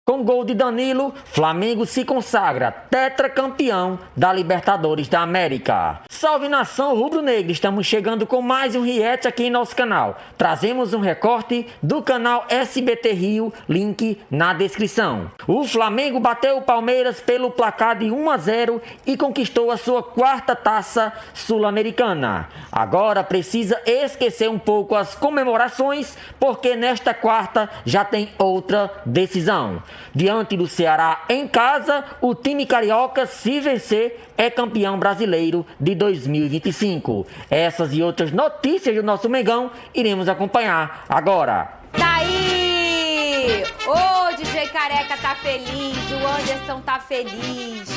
Com gol de Danilo, Flamengo se consagra tetracampeão da Libertadores da América. Salve nação rubro-negra, estamos chegando com mais um react aqui em nosso canal. Trazemos um recorte do canal SBT Rio, link na descrição. O Flamengo bateu o Palmeiras pelo placar de 1-0 e conquistou a sua quarta taça sul-americana. Agora precisa esquecer um pouco as comemorações, porque nesta quarta já tem outra decisão. Diante do Ceará em casa, o time carioca, se vencer, é campeão brasileiro de 2025. Essas e outras notícias do nosso Mengão iremos acompanhar agora. Tá aí! Ô, DJ Careca tá feliz, o Anderson tá feliz.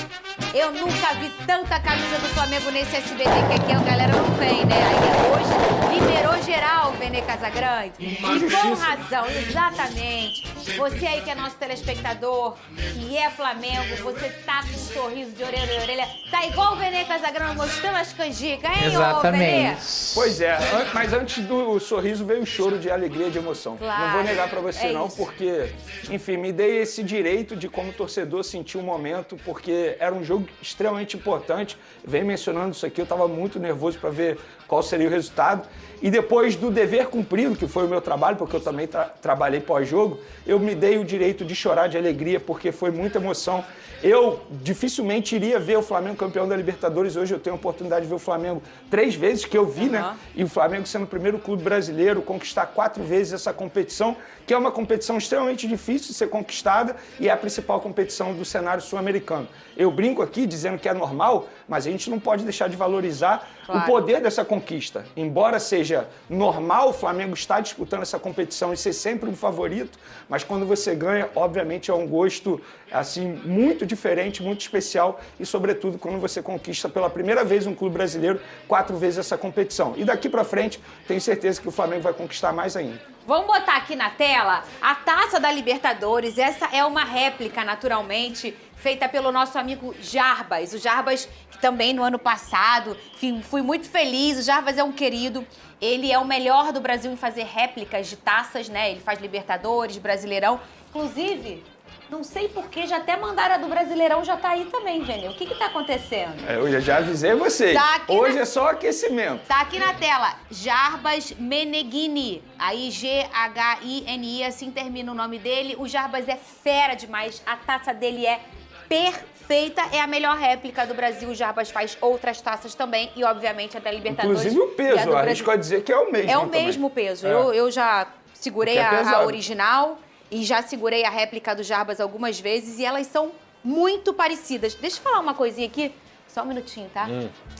Eu nunca vi tanta camisa do Flamengo nesse SBT, que aqui a galera não vem, né? Aí hoje liberou geral, Vene Casagrande. E com razão, exatamente. Você aí que é nosso telespectador, que é Flamengo, você tá com um sorriso de orelha a orelha. Tá igual o Vene Casagrande mostrando as canjicas, hein, Exatamente. Pois é, mas antes do sorriso veio o choro de alegria e de emoção. Claro, não vou negar pra você é não, isso. porque, enfim, me dei esse direito de como torcedor sentir o momento, porque era um jogo extremamente importante. Venho mencionando isso aqui, eu estava muito nervoso para ver qual seria o resultado. E depois do dever cumprido, que foi o meu trabalho, porque eu também trabalhei pós-jogo, eu me dei o direito de chorar de alegria, porque foi muita emoção. Eu dificilmente iria ver o Flamengo campeão da Libertadores. Hoje eu tenho a oportunidade de ver o Flamengo 3 vezes, que eu vi, né? E o Flamengo sendo o primeiro clube brasileiro, conquistar 4 vezes essa competição, que é uma competição extremamente difícil de ser conquistada e é a principal competição do cenário sul-americano. Eu brinco aqui dizendo que é normal, mas a gente não pode deixar de valorizar o poder dessa conquista. Embora seja normal o Flamengo estar disputando essa competição e ser sempre um favorito, mas quando você ganha, obviamente é um gosto assim muito diferente, muito especial e, sobretudo, quando você conquista pela primeira vez um clube brasileiro 4 vezes essa competição. E daqui pra frente, tenho certeza que o Flamengo vai conquistar mais ainda. Vamos botar aqui na tela a Taça da Libertadores. Essa é uma réplica, naturalmente, feita pelo nosso amigo Jarbas. O Jarbas, que também no ano passado, enfim, fui muito feliz. O Jarbas é um querido. Ele é o melhor do Brasil em fazer réplicas de taças, né? Ele faz Libertadores, Brasileirão. Inclusive, não sei porque já até mandaram a do Brasileirão, já tá aí também, Vene. O que tá acontecendo? Eu já avisei vocês. Tá Hoje é só aquecimento. Tá aqui na tela, Jarbas Meneghini. Aí G-H-I-N-I, assim termina o nome dele. O Jarbas é fera demais, a taça dele é perfeita, é a melhor réplica do Brasil. O Jarbas faz outras taças também e, obviamente, a da Libertadores. Inclusive o peso, eu arrisco a dizer que é o mesmo. É o também. mesmo peso. É. Eu já segurei Porque é a pesado. original e já segurei a réplica do Jarbas algumas vezes e elas são muito parecidas. Deixa eu falar uma coisinha aqui. Só um minutinho, tá?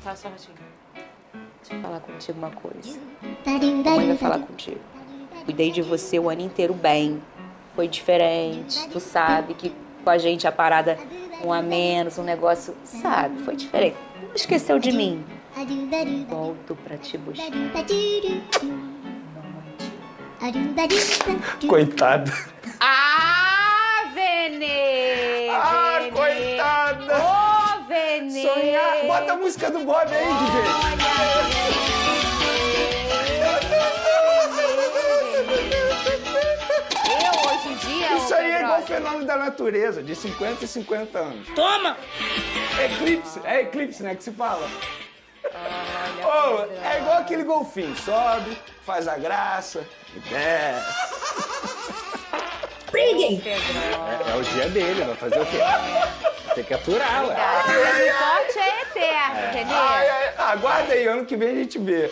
Só um minutinho. Deixa eu falar contigo uma coisa. A mãe vai falar contigo. Cuidei de você o ano inteiro bem. Foi diferente. Tu sabe que com a gente a parada um a menos, um negócio, sabe? Foi diferente. Não esqueceu de mim. Volto pra te buscar. Coitado. Ah, Vene! Ah, Vene! coitada! Ô, Vene! Sonhar. Bota a música do Bob aí, DJ. Eu, hoje em dia... Isso ô, aí é igual o Pedrosa, fenômeno da natureza, de 50 e 50 anos. Toma! É eclipse, né, que se fala. olha, Ô, Pedrosa. é igual aquele golfinho, sobe, faz a graça e desce. É o dia dele, vai fazer o quê? Tem que aturar, ué. O sorte é eterno, entendeu? Aguarda aí, ano que vem a gente vê.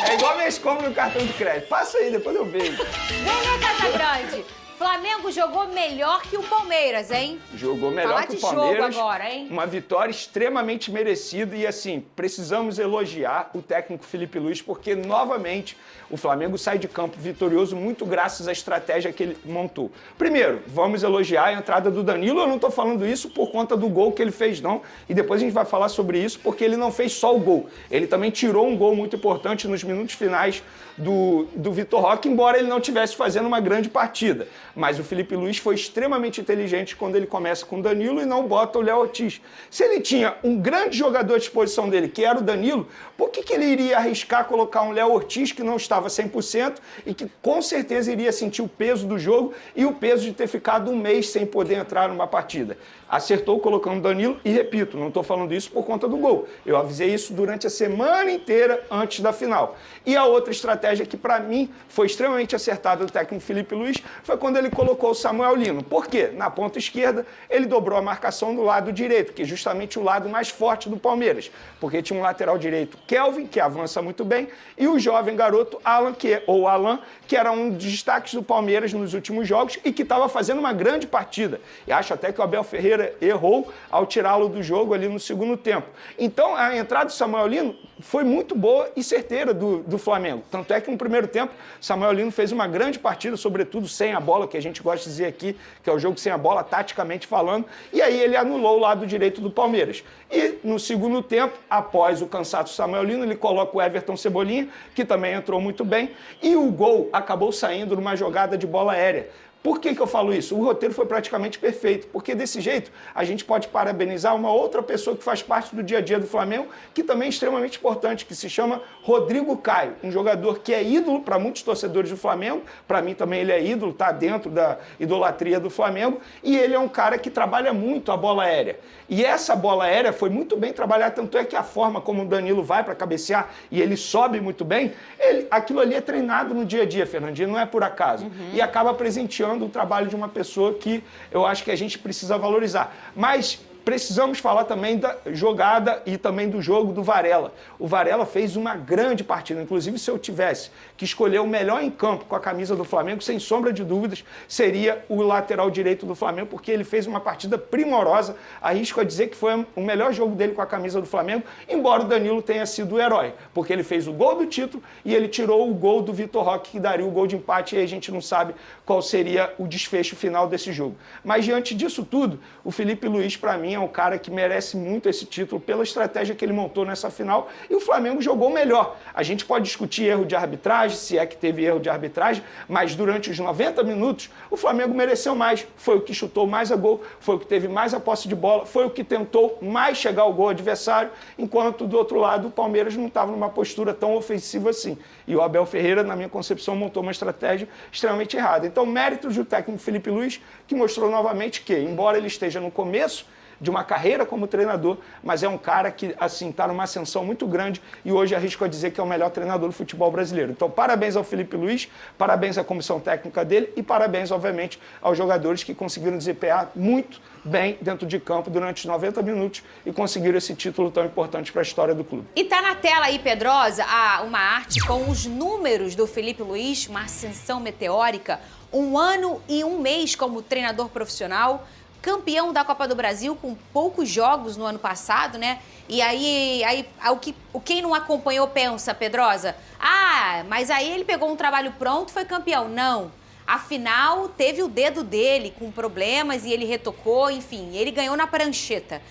É igual minhas compras no cartão de crédito. Passa aí, depois eu vejo. Vene Casagrande, Flamengo jogou melhor que o Palmeiras, hein? Jogou melhor Falar que o de jogo Palmeiras. agora, hein? Uma vitória extremamente merecida e, assim, precisamos elogiar o técnico Felipe Luiz, porque, novamente, o Flamengo sai de campo vitorioso muito graças à estratégia que ele montou. Primeiro, vamos elogiar a entrada do Danilo. Eu não tô falando isso por conta do gol que ele fez, não. E depois a gente vai falar sobre isso, porque ele não fez só o gol. Ele também tirou um gol muito importante nos minutos finais do Vitor Roque, embora ele não estivesse fazendo uma grande partida. Mas o Felipe Luiz foi extremamente inteligente quando ele começa com o Danilo e não bota o Léo Ortiz. Se ele tinha um grande jogador à disposição dele, que era o Danilo, por que ele iria arriscar colocar um Léo Ortiz que não estava 100% e que com certeza iria sentir o peso do jogo e o peso de ter ficado um mês sem poder entrar numa partida? Acertou colocando o Danilo e, repito, não estou falando isso por conta do gol. Eu avisei isso durante a semana inteira antes da final. E a outra estratégia que, para mim, foi extremamente acertada do técnico Felipe Luiz foi quando ele colocou o Samuel Lino. Por quê? Na ponta esquerda, ele dobrou a marcação do lado direito, que é justamente o lado mais forte do Palmeiras, porque tinha um lateral direito, Kelvin, que avança muito bem, e o jovem garoto Alan, que era um dos destaques do Palmeiras nos últimos jogos e que estava fazendo uma grande partida. E acho até que o Abel Ferreira errou ao tirá-lo do jogo ali no segundo tempo. Então, a entrada do Samuel Lino foi muito boa e certeira do Flamengo. Tanto é que no primeiro tempo, Samuel Lino fez uma grande partida, sobretudo sem a bola, que a gente gosta de dizer aqui, que é o jogo sem a bola, taticamente falando, e aí ele anulou o lado direito do Palmeiras. E no segundo tempo, após o cansaço do Samuel Lino, ele coloca o Everton Cebolinha, que também entrou muito bem, e o gol acabou saindo numa jogada de bola aérea. Por que eu falo isso? O roteiro foi praticamente perfeito, porque desse jeito a gente pode parabenizar uma outra pessoa que faz parte do dia a dia do Flamengo, que também é extremamente importante, que se chama Rodrigo Caio, um jogador que é ídolo para muitos torcedores do Flamengo, para mim também ele é ídolo, está dentro da idolatria do Flamengo, e ele é um cara que trabalha muito a bola aérea. E essa bola aérea foi muito bem trabalhada, tanto é que a forma como o Danilo vai para cabecear e ele sobe muito bem, aquilo ali é treinado no dia a dia, Fernandinho, não é por acaso. E acaba presenteando o trabalho de uma pessoa que eu acho que a gente precisa valorizar. Mas precisamos falar também da jogada e também do jogo do Varela. O Varela fez uma grande partida. Inclusive, se eu tivesse que escolher o melhor em campo com a camisa do Flamengo, sem sombra de dúvidas, seria o lateral direito do Flamengo, porque ele fez uma partida primorosa. Arrisco a dizer que foi o melhor jogo dele com a camisa do Flamengo, embora o Danilo tenha sido o herói, porque ele fez o gol do título e ele tirou o gol do Vitor Roque, que daria o gol de empate, e aí a gente não sabe qual seria o desfecho final desse jogo. Mas diante disso tudo, o Felipe Luiz, para mim, é um cara que merece muito esse título pela estratégia que ele montou nessa final, e o Flamengo jogou melhor. A gente pode discutir erro de arbitragem, se é que teve erro de arbitragem, mas durante os 90 minutos o Flamengo mereceu mais. Foi o que chutou mais a gol, foi o que teve mais a posse de bola, foi o que tentou mais chegar ao gol adversário, enquanto do outro lado o Palmeiras não estava numa postura tão ofensiva assim. E o Abel Ferreira, na minha concepção, montou uma estratégia extremamente errada. Então, méritos do técnico Felipe Luiz, que mostrou novamente que, embora ele esteja no começo de uma carreira como treinador, mas é um cara que, assim, está numa ascensão muito grande e hoje arrisco a dizer que é o melhor treinador do futebol brasileiro. Então, parabéns ao Felipe Luiz, parabéns à comissão técnica dele e parabéns, obviamente, aos jogadores que conseguiram desempenhar muito bem dentro de campo durante os 90 minutos e conseguiram esse título tão importante para a história do clube. E tá na tela aí, Pedrosa, uma arte com os números do Felipe Luiz, uma ascensão meteórica, 1 ano e 1 mês como treinador profissional, campeão da Copa do Brasil com poucos jogos no ano passado, né? E aí quem não acompanhou pensa, Pedrosa, mas aí ele pegou um trabalho pronto e foi campeão. Não. Afinal, teve o dedo dele com problemas e ele retocou, enfim, ele ganhou na prancheta.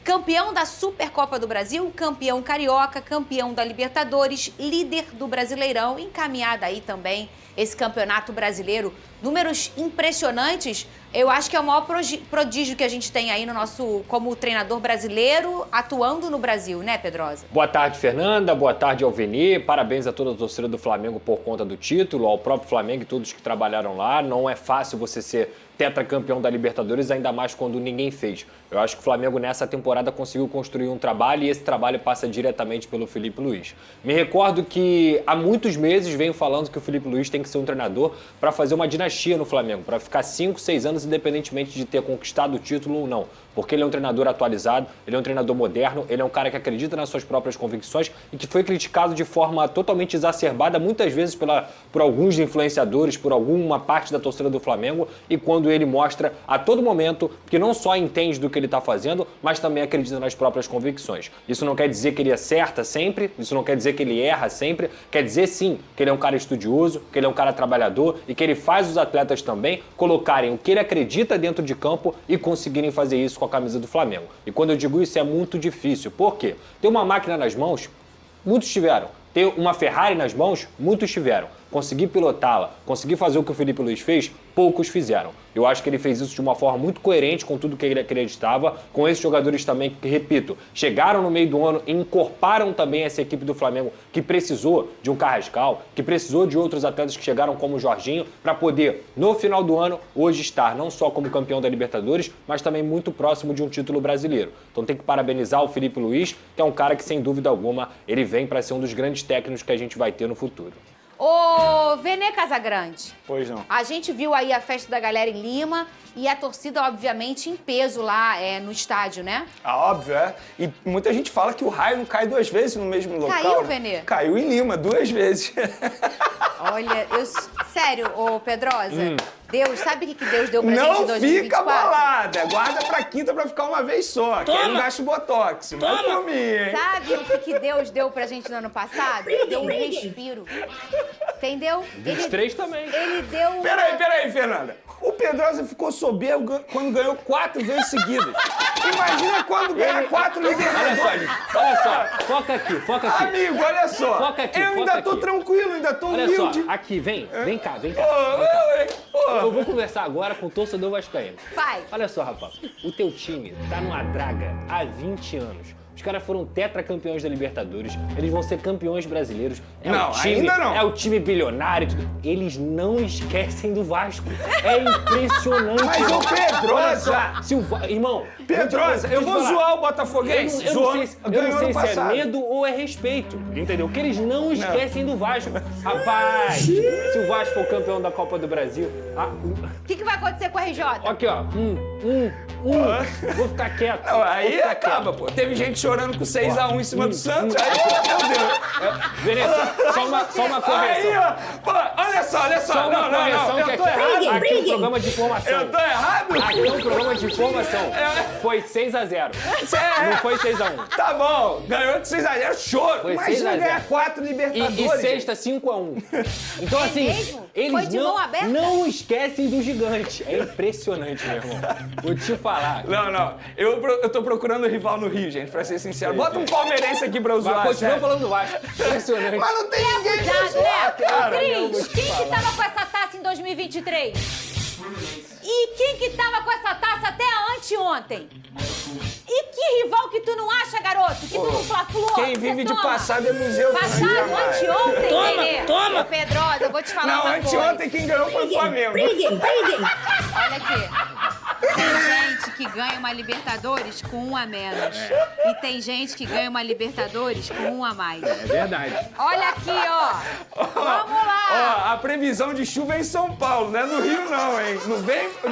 Campeão da Supercopa do Brasil, campeão carioca, campeão da Libertadores, líder do Brasileirão, encaminhada aí também esse campeonato brasileiro. Números impressionantes. Eu acho que é o maior prodígio que a gente tem aí no nosso, como treinador brasileiro atuando no Brasil, né, Pedrosa? Boa tarde, Fernanda. Boa tarde, Alveni. Parabéns a toda a torcida do Flamengo por conta do título, ao próprio Flamengo e todos que trabalharam lá. Não é fácil você ser tetracampeão da Libertadores, ainda mais quando ninguém fez. Eu acho que o Flamengo nessa temporada conseguiu construir um trabalho e esse trabalho passa diretamente pelo Felipe Luiz. Me recordo que há muitos meses venho falando que o Felipe Luiz tem que ser um treinador para fazer uma dinastia no Flamengo, para ficar 5, 6 anos independentemente de ter conquistado o título ou não. Porque ele é um treinador atualizado, ele é um treinador moderno, ele é um cara que acredita nas suas próprias convicções e que foi criticado de forma totalmente exacerbada, muitas vezes por alguns influenciadores, por alguma parte da torcida do Flamengo, e quando ele mostra a todo momento que não só entende do que ele está fazendo, mas também acredita nas próprias convicções. Isso não quer dizer que ele acerta sempre, isso não quer dizer que ele erra sempre, quer dizer sim que ele é um cara estudioso, que ele é um cara trabalhador e que ele faz os atletas também colocarem o que ele acredita dentro de campo e conseguirem fazer isso com a camisa do Flamengo. E quando eu digo isso é muito difícil. Por quê? Ter uma máquina nas mãos, muitos tiveram. Ter uma Ferrari nas mãos, muitos tiveram. conseguir pilotá-la, conseguir fazer o que o Felipe Luiz fez, poucos fizeram. Eu acho que ele fez isso de uma forma muito coerente com tudo que ele acreditava, com esses jogadores também que, repito, chegaram no meio do ano e incorporaram também essa equipe do Flamengo que precisou de um Carrascal, que precisou de outros atletas que chegaram como o Jorginho, para poder, no final do ano, hoje estar não só como campeão da Libertadores, mas também muito próximo de um título brasileiro. Então tem que parabenizar o Felipe Luiz, que é um cara que, sem dúvida alguma, ele vem para ser um dos grandes técnicos que a gente vai ter no futuro. Ô, Vene Casagrande. Pois não. A gente viu aí a festa da galera em Lima e a torcida, obviamente, em peso lá no estádio, né? Óbvio, é. E muita gente fala que o raio não cai 2 vezes no mesmo local. Caiu, né? Vene? Caiu em Lima 2 vezes. Olha, sério, ô Pedrosa, Deus, sabe o que Deus deu pra gente em Não 2024? fica bolada. Guarda pra quinta pra ficar uma vez só. Que aí não gasta o botox. Vai por mim, hein? Sabe o que Deus deu pra gente no ano passado? Deu um respiro. Entendeu? 23 também. Ele deu... Peraí, Fernanda. O Pedrosa ficou soberbo quando ganhou 4 vezes seguidas. Imagina quando ganhar 4 Libertadores. Olha só, foca aqui. Amigo, olha só. Foca aqui, Eu ainda foca tô aqui. tranquilo, ainda tô Olha humilde. só, aqui, vem cá. Ô, Eu vou conversar agora com o torcedor vascaíno. Vai. Olha só, rapaz, o teu time tá numa draga há 20 anos. Os caras foram tetracampeões da Libertadores, eles vão ser campeões brasileiros. Não, o time, ainda não. É o time bilionário. Eles não esquecem do Vasco. É impressionante. Mas o Pedrosa... Olha só, se o irmão... Pedrosa, eu vou zoar o Botafoguense. Eu não sei Ganhou ano se é passado. medo ou é respeito, entendeu? Que eles não esquecem do Vasco. Rapaz, se o Vasco for campeão da Copa do Brasil... O que vai acontecer com o RJ? Aqui, ó. Vou ficar quieto. Não, aí Vou ficar acaba, pô. Teve gente chorando com 6x1 em cima do Santos. Aí, meu Deus. Veneza, só uma correção. Aí, ó. Pô, olha só. Só uma correção Eu que tô errado. aqui é um programa de informação. Eu tô errado? Aqui é um programa de informação. Foi 6x0. Não foi 6x1. Tá bom, ganhou de 6x0, choro. Foi Imagina 6 a 0. ganhar 4 Libertadores. E sexta, 5x1. Então, assim, mesmo? eles Foi de mão aberta? não esquecem do gigante. É impressionante, meu irmão. Vou te falar. Não. Eu tô procurando rival no Rio, gente, pra ser sincero. Bota um palmeirense aqui pra eu zoar. Mas continua sério. falando do Vasco. Impressionante. Mas não tem ninguém pra Cuidado, zoar, né? cara. Cris, quem que tava com essa taça em 2023? E quem que tava com essa taça até anteontem? E que rival que tu não acha, garoto? Que tu não fla-fluou? Quem vive de passado é museu. Passado, anteontem, Nenê. Ô, Pedrosa, eu vou te falar Não, uma coisa. anteontem quem ganhou foi o Flamengo. Olha aqui. Tem gente que ganha uma Libertadores com 1 a menos. E tem gente que ganha uma Libertadores com 1 a mais. É verdade. Olha aqui, ó. Vamos lá. Ó, a previsão de chuva é em São Paulo, não é no Rio não, hein?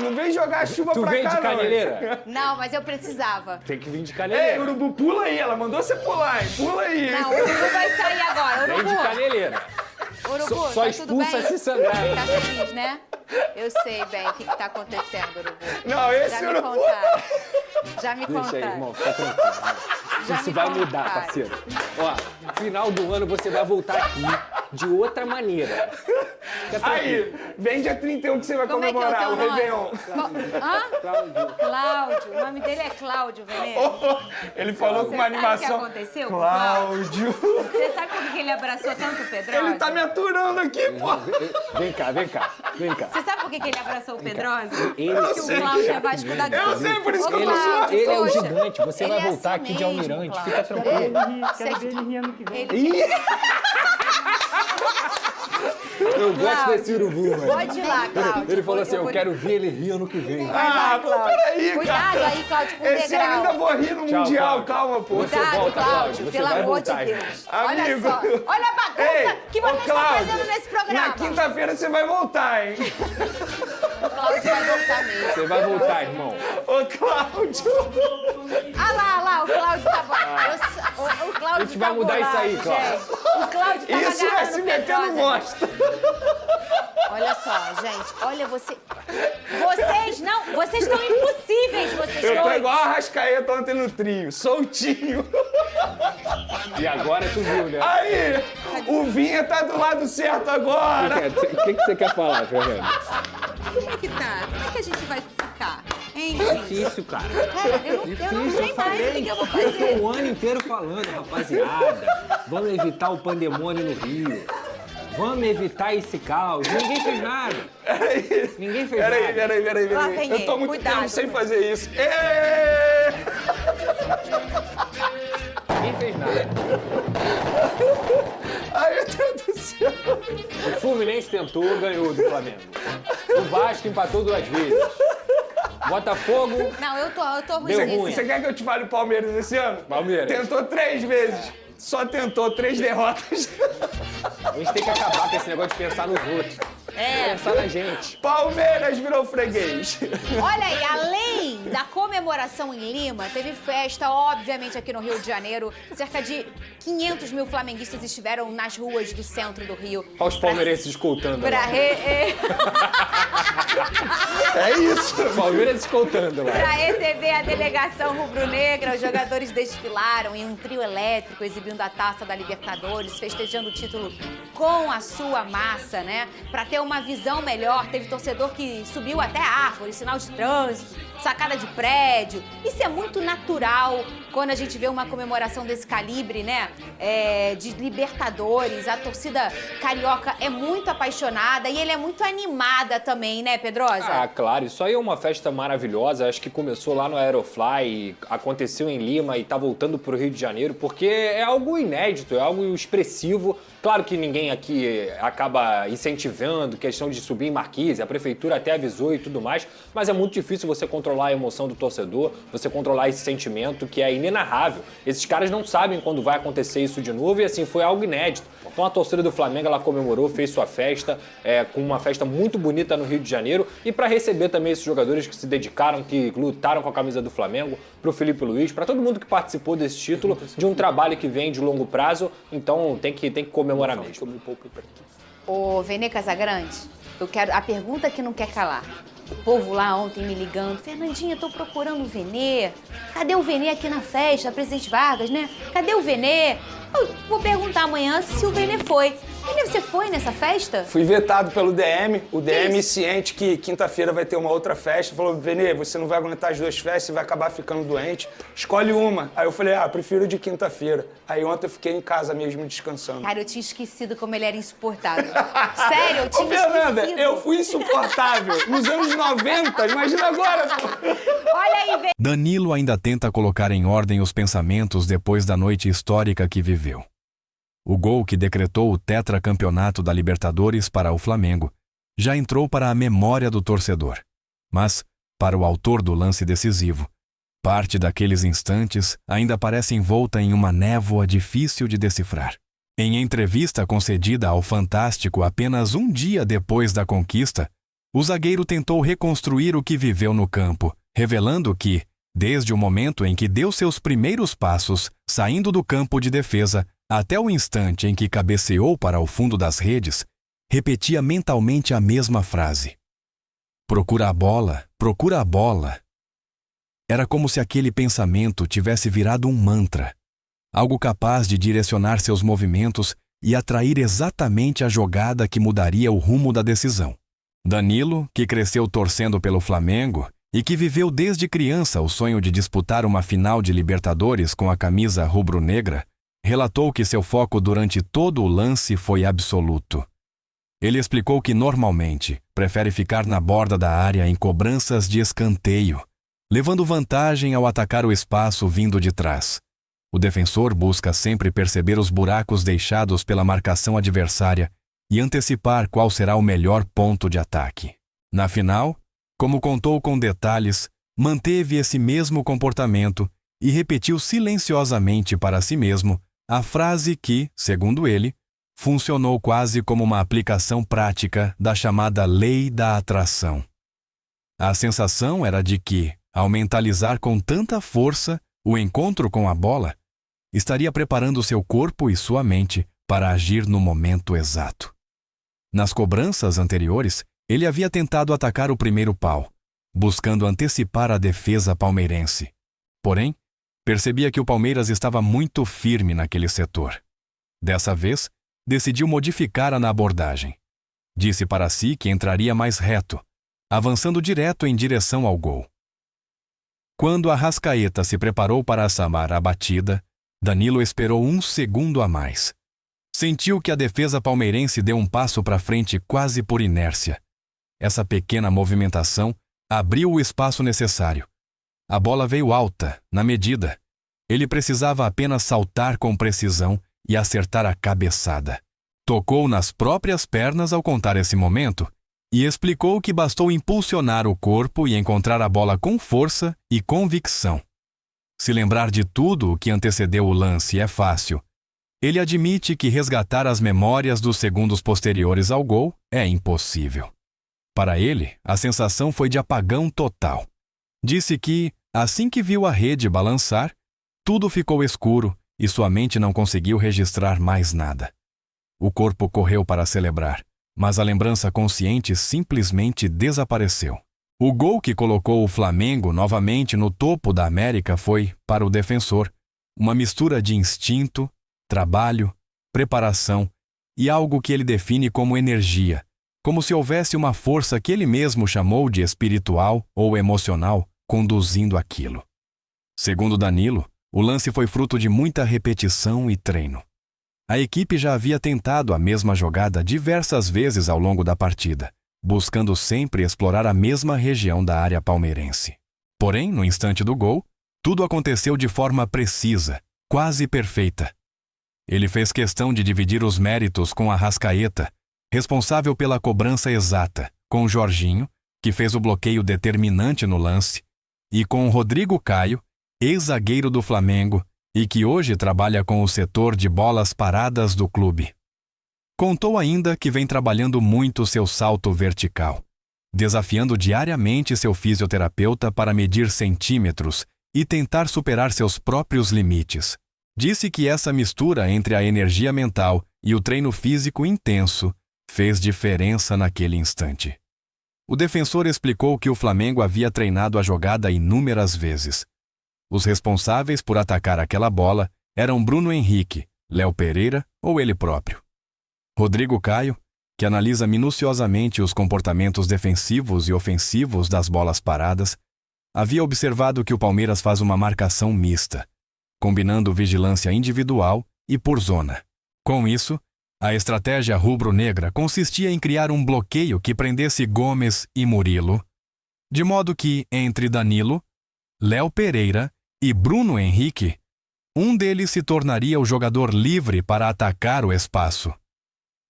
Não vem jogar chuva Tu pra vem cá, de não. Caneleira? Não, mas eu precisava. Tem que vir de Ei, Caneleira. Urubu, pula aí. Ela mandou você pular, hein? Pula aí. hein? Não, o Urubu vai sair agora. Vem de Urubu, Caneleira. Urubu, Só tá tudo bem? expulsa se sangrar. Tá feliz, né? Eu sei bem o que tá acontecendo, Urubu. Não, esse Já me Urubu... contaram. Já me Deixa aí, contaram. irmão, fica tranquilo. Já Isso me vai contaram. mudar, parceiro. Ó, no final do ano você vai voltar aqui de outra maneira. Fica tranquilo. Aí, vem dia 31 que você vai Como é que é o comemorar teu o nome? Réveillon. Hã? Cláudio. Cláudio. O nome dele é Cláudio, Venê. Ele falou com uma Você sabe o que animação. aconteceu com o Cláudio. Você sabe por que ele abraçou tanto o Pedrosa? Ele tá me aturando aqui, pô. Vem cá. Você sabe por que ele abraçou o Pedrosa? Ele- Porque o Cláudio é Vasco da Gama. Eu sei, por isso que eu Ô, tô Cláudio, zoando. Ele é o poxa. gigante, você Ele vai é voltar assim aqui de mesmo, almirante, Cláudio. fica tranquilo. Quero ver ele rindo que vem. Eu gosto Cláudio, desse urubu, mano. Pode ir lá, Cláudio. Ele falou assim, Eu eu vou- quero ver ele rir ano que vem. Ah, pô, peraí, Cuidado cara. aí, Cláudio, com o Esse ano eu ainda degrau. vou rir no Tchau, Mundial, Cláudio. calma, pô. Você Cuidado, volta, Cláudio, Cláudio, você pelo vai amor voltar, de irmão. Deus. Amigo. Olha só, olha a bagunça Ei, que você ô, está Cláudio, fazendo nesse programa. Na quinta-feira você vai voltar, hein? O Cláudio vai voltar mesmo. Você vai voltar, irmão. Ô, Cláudio. Ah lá, o Cláudio tava... O Cláudio A gente vai tá mudar isso aí, bolado, Cláudio. gente. O Cláudio tava Isso o agarrando SBT não Pedrosa. mostra. Olha só, gente. Olha, Vocês estão impossíveis, vocês Eu tô dois. igual a Arrascaeta ontem no trio, soltinho. E agora tu viu, né? Aí, o Vinha tá do lado certo agora. O que você quer falar, Fernando? Como é que tá? Como é que a gente vai ficar? Hein, Difícil, cara. Cara, eu não sei mais o que eu vou Eu tô fazer. o ano inteiro falando, rapaziada. Vamos evitar o pandemônio no Rio. Vamos evitar esse caos. Ninguém fez nada. Ninguém fez nada. Peraí. Lá vem Eu tô ele, muito cuidado. tempo sem fazer isso. Ninguém fez nada. Ai, meu Deus do céu. O Fluminense tentou, ganhou do Flamengo. O Vasco empatou 2 vezes. Botafogo... Não, eu tô ruim Deu nisso. ruim. Você quer que eu te fale o Palmeiras esse ano? Palmeiras. Tentou 3 vezes. Só tentou 3 derrotas. A gente tem que acabar com esse negócio de pensar nos outros. Pensar na gente. Palmeiras virou freguês. Olha aí, além da comemoração em Lima, teve festa, obviamente, aqui no Rio de Janeiro. Cerca de 500 mil flamenguistas estiveram nas ruas do centro do Rio. Olha os palmeirenses escoltando. Pra, É isso. Palmeiras escoltando lá. pra receber a delegação rubro-negra, os jogadores desfilaram em um trio elétrico, exibindo a taça da Libertadores, festejando o título com a sua massa, né? Pra ter uma visão melhor, teve torcedor que subiu até árvore, sinal de trânsito, sacada de prédio. Isso é muito natural quando a gente vê uma comemoração desse calibre, né? De Libertadores. A torcida carioca é muito apaixonada e ele é muito animada também, né, Pedrosa? Ah, claro, isso aí é uma festa maravilhosa. Acho que começou lá no Aerofly, aconteceu em Lima e tá voltando pro Rio de Janeiro, porque é algo inédito, é algo expressivo. Claro que ninguém aqui acaba incentivando questão de subir em marquise, a prefeitura até avisou e tudo mais, mas é muito difícil você controlar a emoção do torcedor, você controlar esse sentimento que é inenarrável. Esses caras não sabem quando vai acontecer isso de novo e assim, foi algo inédito. Então a torcida do Flamengo, ela comemorou, fez sua festa, com uma festa muito bonita no Rio de Janeiro, e para receber também esses jogadores que se dedicaram, que lutaram com a camisa do Flamengo, pro Felipe Luiz, para todo mundo que participou desse título, de um trabalho que vem de longo prazo, então tem que comemorar mesmo. Ô, Vene Casagrande, eu quero a pergunta que não quer calar. O povo lá ontem me ligando, Fernandinha, tô procurando o Vene. Cadê o Vene aqui na festa, Presidente Vargas, né? Cadê o Vene? Eu vou perguntar amanhã se o Vene foi. Vene, você foi nessa festa? Fui vetado pelo DM. O DM, Isso. ciente que quinta-feira vai ter uma outra festa, falou: Vene, você não vai aguentar as 2 festas, você vai acabar ficando doente. Escolhe uma. Aí eu falei: prefiro de quinta-feira. Aí ontem eu fiquei em casa mesmo descansando. Cara, eu tinha esquecido como ele era insuportável. Sério, eu Ô, tinha Fernanda, esquecido. eu fui insuportável nos anos 90. Imagina agora, pô. Olha aí, Vene. Danilo ainda tenta colocar em ordem os pensamentos depois da noite histórica que viveu. O gol que decretou o tetracampeonato da Libertadores para o Flamengo já entrou para a memória do torcedor. Mas, para o autor do lance decisivo, parte daqueles instantes ainda parece envolta em uma névoa difícil de decifrar. Em entrevista concedida ao Fantástico apenas um dia depois da conquista, o zagueiro tentou reconstruir o que viveu no campo, revelando que, desde o momento em que deu seus primeiros passos, saindo do campo de defesa, até o instante em que cabeceou para o fundo das redes, repetia mentalmente a mesma frase. Procura a bola, procura a bola. Era como se aquele pensamento tivesse virado um mantra, algo capaz de direcionar seus movimentos e atrair exatamente a jogada que mudaria o rumo da decisão. Danilo, que cresceu torcendo pelo Flamengo e que viveu desde criança o sonho de disputar uma final de Libertadores com a camisa rubro-negra, relatou que seu foco durante todo o lance foi absoluto. Ele explicou que normalmente prefere ficar na borda da área em cobranças de escanteio, levando vantagem ao atacar o espaço vindo de trás. O defensor busca sempre perceber os buracos deixados pela marcação adversária e antecipar qual será o melhor ponto de ataque. Na final, como contou com detalhes, manteve esse mesmo comportamento e repetiu silenciosamente para si mesmo a frase que, segundo ele, funcionou quase como uma aplicação prática da chamada lei da atração. A sensação era de que, ao mentalizar com tanta força o encontro com a bola, estaria preparando seu corpo e sua mente para agir no momento exato. Nas cobranças anteriores, ele havia tentado atacar o primeiro pau, buscando antecipar a defesa palmeirense. Porém, percebia que o Palmeiras estava muito firme naquele setor. Dessa vez, decidiu modificar a abordagem. Disse para si que entraria mais reto, avançando direto em direção ao gol. Quando Arrascaeta se preparou para assamar a batida, Danilo esperou um segundo a mais. sentiu que a defesa palmeirense deu um passo para frente quase por inércia. Essa pequena movimentação abriu o espaço necessário. A bola veio alta, na medida. Ele precisava apenas saltar com precisão e acertar a cabeçada. Tocou nas próprias pernas ao contar esse momento e explicou que bastou impulsionar o corpo e encontrar a bola com força e convicção. Se lembrar de tudo o que antecedeu o lance é fácil. Ele admite que resgatar as memórias dos segundos posteriores ao gol é impossível. Para ele, a sensação foi de apagão total. Disse que, assim que viu a rede balançar, tudo ficou escuro e sua mente não conseguiu registrar mais nada. O corpo correu para celebrar, mas a lembrança consciente simplesmente desapareceu. O gol que colocou o Flamengo novamente no topo da América foi, para o defensor, uma mistura de instinto, trabalho, preparação e algo que ele define como energia, como se houvesse uma força que ele mesmo chamou de espiritual ou emocional conduzindo aquilo. Segundo Danilo, o lance foi fruto de muita repetição e treino. A equipe já havia tentado a mesma jogada diversas vezes ao longo da partida, buscando sempre explorar a mesma região da área palmeirense. Porém, no instante do gol, tudo aconteceu de forma precisa, quase perfeita. Ele fez questão de dividir os méritos com Arrascaeta, responsável pela cobrança exata, com Jorginho, que fez o bloqueio determinante no lance, e com Rodrigo Caio, ex-zagueiro do Flamengo, e que hoje trabalha com o setor de bolas paradas do clube. Contou ainda que vem trabalhando muito seu salto vertical, desafiando diariamente seu fisioterapeuta para medir centímetros e tentar superar seus próprios limites. Disse que essa mistura entre a energia mental e o treino físico intenso fez diferença naquele instante. O defensor explicou que o Flamengo havia treinado a jogada inúmeras vezes. Os responsáveis por atacar aquela bola eram Bruno Henrique, Léo Pereira ou ele próprio. Rodrigo Caio, que analisa minuciosamente os comportamentos defensivos e ofensivos das bolas paradas, havia observado que o Palmeiras faz uma marcação mista, combinando vigilância individual e por zona. Com isso, a estratégia rubro-negra consistia em criar um bloqueio que prendesse Gomes e Murilo, de modo que, entre Danilo, Léo Pereira e Bruno Henrique, um deles se tornaria o jogador livre para atacar o espaço.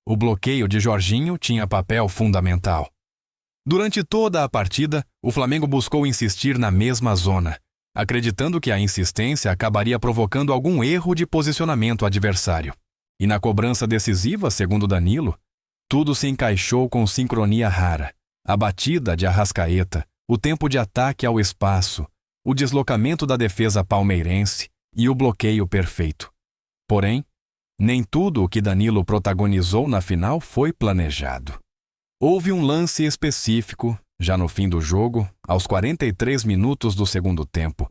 O bloqueio de Jorginho tinha papel fundamental. Durante toda a partida, o Flamengo buscou insistir na mesma zona, acreditando que a insistência acabaria provocando algum erro de posicionamento adversário. E na cobrança decisiva, segundo Danilo, tudo se encaixou com sincronia rara. A batida de Arrascaeta, o tempo de ataque ao espaço, o deslocamento da defesa palmeirense e o bloqueio perfeito. Porém, nem tudo o que Danilo protagonizou na final foi planejado. Houve um lance específico, já no fim do jogo, aos 43 minutos do segundo tempo,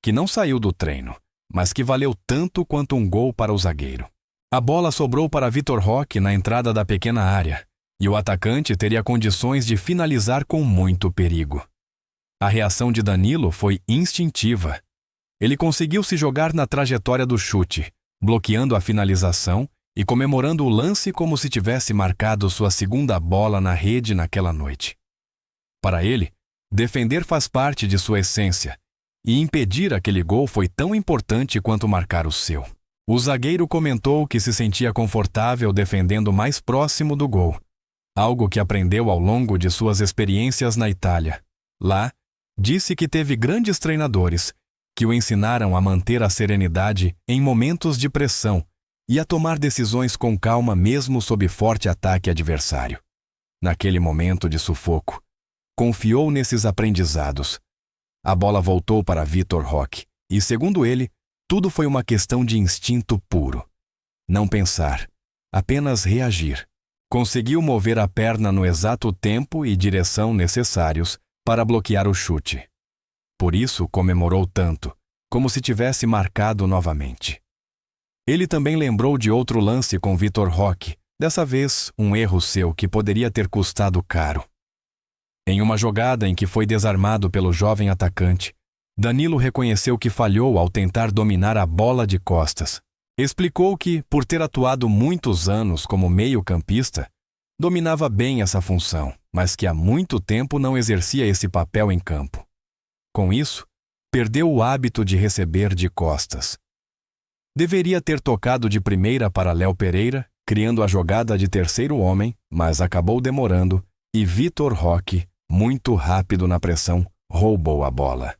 que não saiu do treino, mas que valeu tanto quanto um gol para o zagueiro. A bola sobrou para Vitor Roque na entrada da pequena área, e o atacante teria condições de finalizar com muito perigo. A reação de Danilo foi instintiva. Ele conseguiu se jogar na trajetória do chute, bloqueando a finalização e comemorando o lance como se tivesse marcado sua segunda bola na rede naquela noite. Para ele, defender faz parte de sua essência, e impedir aquele gol foi tão importante quanto marcar o seu. O zagueiro comentou que se sentia confortável defendendo mais próximo do gol, algo que aprendeu ao longo de suas experiências na Itália. Lá, disse que teve grandes treinadores que o ensinaram a manter a serenidade em momentos de pressão e a tomar decisões com calma mesmo sob forte ataque adversário. Naquele momento de sufoco, confiou nesses aprendizados. A bola voltou para Vitor Roque e, segundo ele, tudo foi uma questão de instinto puro. Não pensar, apenas reagir. Conseguiu mover a perna no exato tempo e direção necessários para bloquear o chute. Por isso comemorou tanto, como se tivesse marcado novamente. Ele também lembrou de outro lance com Vitor Roque, dessa vez um erro seu que poderia ter custado caro. Em uma jogada em que foi desarmado pelo jovem atacante, Danilo reconheceu que falhou ao tentar dominar a bola de costas. Explicou que, por ter atuado muitos anos como meio-campista, dominava bem essa função, mas que há muito tempo não exercia esse papel em campo. Com isso, perdeu o hábito de receber de costas. Deveria ter tocado de primeira para Léo Pereira, criando a jogada de terceiro homem, mas acabou demorando e Vitor Roque, muito rápido na pressão, roubou a bola.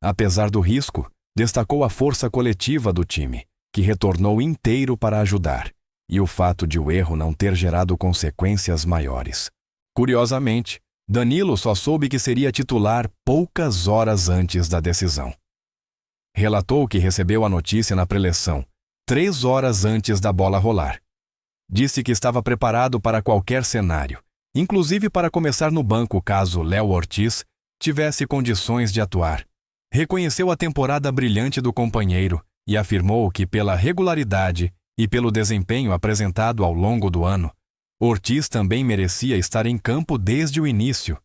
Apesar do risco, destacou a força coletiva do time, que retornou inteiro para ajudar, e o fato de o erro não ter gerado consequências maiores. Curiosamente, Danilo só soube que seria titular poucas horas antes da decisão. Relatou que recebeu a notícia na preleção, 3 horas antes da bola rolar. Disse que estava preparado para qualquer cenário, inclusive para começar no banco caso Léo Ortiz tivesse condições de atuar. Reconheceu a temporada brilhante do companheiro e afirmou que, pela regularidade e pelo desempenho apresentado ao longo do ano, Ortiz também merecia estar em campo desde o início.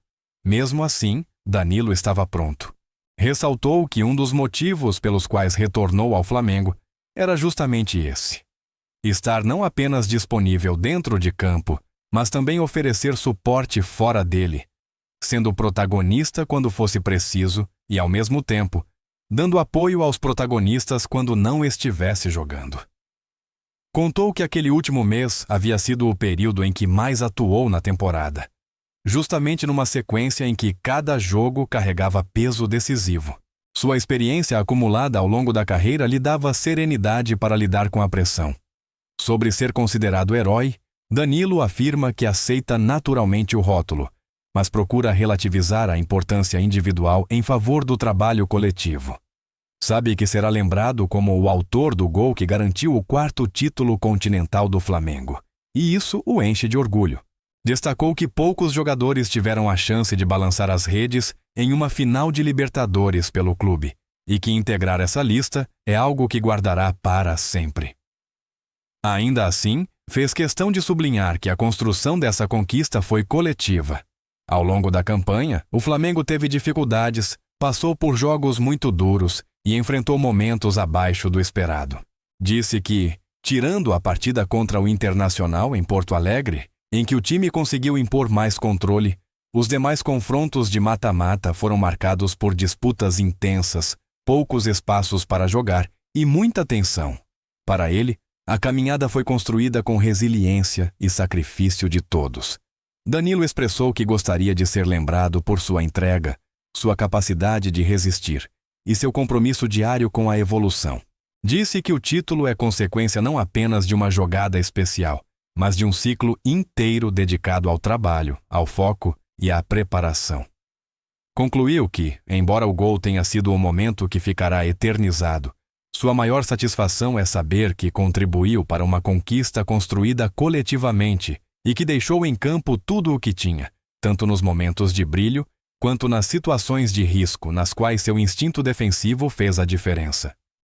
Mesmo assim, Danilo estava pronto. Ressaltou que um dos motivos pelos quais retornou ao Flamengo era justamente esse: estar não apenas disponível dentro de campo, mas também oferecer suporte fora dele, sendo protagonista quando fosse preciso e, ao mesmo tempo, dando apoio aos protagonistas quando não estivesse jogando. Contou que aquele último mês havia sido o período em que mais atuou na temporada, justamente numa sequência em que cada jogo carregava peso decisivo. Sua experiência acumulada ao longo da carreira lhe dava serenidade para lidar com a pressão. Sobre ser considerado herói, Danilo afirma que aceita naturalmente o rótulo, mas procura relativizar a importância individual em favor do trabalho coletivo. Sabe que será lembrado como o autor do gol que garantiu o 4º título continental do Flamengo, e isso o enche de orgulho. Destacou que poucos jogadores tiveram a chance de balançar as redes em uma final de Libertadores pelo clube, e que integrar essa lista é algo que guardará para sempre. Ainda assim, fez questão de sublinhar que a construção dessa conquista foi coletiva. Ao longo da campanha, o Flamengo teve dificuldades, passou por jogos muito duros e enfrentou momentos abaixo do esperado. Disse que, tirando a partida contra o Internacional em Porto Alegre, em que o time conseguiu impor mais controle, os demais confrontos de mata-mata foram marcados por disputas intensas, poucos espaços para jogar e muita tensão. Para ele, a caminhada foi construída com resiliência e sacrifício de todos. Danilo expressou que gostaria de ser lembrado por sua entrega, sua capacidade de resistir e seu compromisso diário com a evolução. Disse que o título é consequência não apenas de uma jogada especial, mas de um ciclo inteiro dedicado ao trabalho, ao foco e à preparação. Concluiu que, embora o gol tenha sido um momento que ficará eternizado, sua maior satisfação é saber que contribuiu para uma conquista construída coletivamente e que deixou em campo tudo o que tinha, tanto nos momentos de brilho quanto nas situações de risco nas quais seu instinto defensivo fez a diferença.